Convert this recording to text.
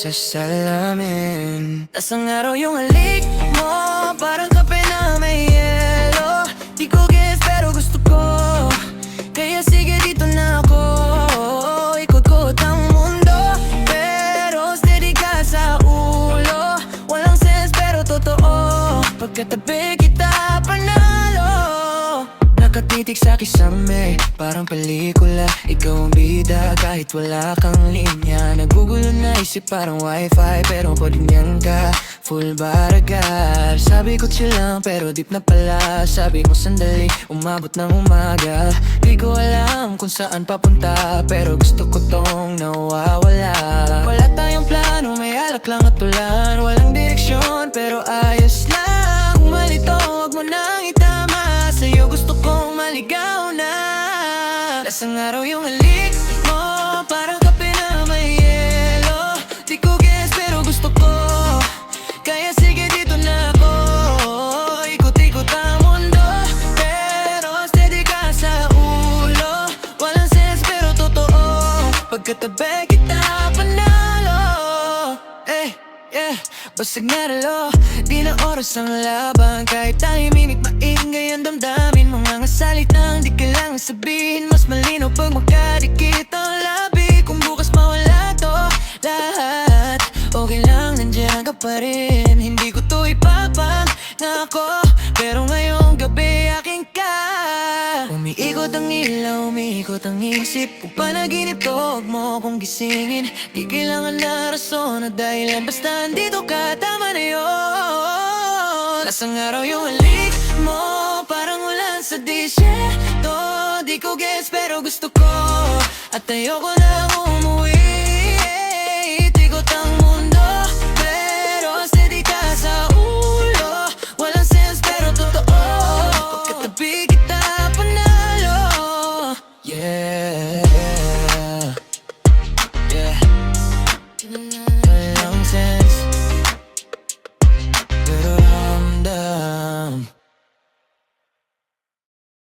sa salamin. Tasang araw yung halik mo, parang kape na may yelo. Di ko guess pero gusto ko, kaya sige dito na ako. Ikot-kot ang mundo, pero steady ka sa ulo. Walang sense pero totoo, pagkatabi kita panalo. Nakatitig sa kisame, parang pelikula. Ikaw ang bida kahit wala kang linya. Nagugulo na isip parang wifi, pero kodinyan ka, full baragar. Sabi ko chill lang pero deep na pala. Sabi ko sandali, umabot ng umaga. Di ko alam kung saan papunta, pero gusto ko tong nawawala. Wala tayong plano, may alak lang at tulan. Walang direksyon pero ayos lang. Umalito, huwag mo nang itama. Sa'yo gusto kong maligaw na. Lasang araw yung halik mo, parang kape na may yelo. Di ko guess pero gusto ko, kaya sige dito na ako. Ikot-ikot ang mundo, pero steady ka sa ulo. Walang sense pero totoo, pagkatabi kita panalo. Basag na relo, di na oras ang laban. Kahit tahimik maingay ang damdamin. Mga salitang di kailangan sabihin. Mas malinaw pag magkadikit ang labi. Kung bukas mawala to lahat, okay lang, nandiyan ka pa rin. Hindi ko to ipapangako, pero ngayong gabi aking ka. Umiikot ang ilaw, umiikot ang isip. Kung panaginip to, huwag mo kong gisingin. Di kailangan na rason at dahilan, basta andito ka, tama na yun. Lasang araw yung halik mo, parang ulan sa disyerto. Di ko guess pero gusto ko, at ayoko na umuwi.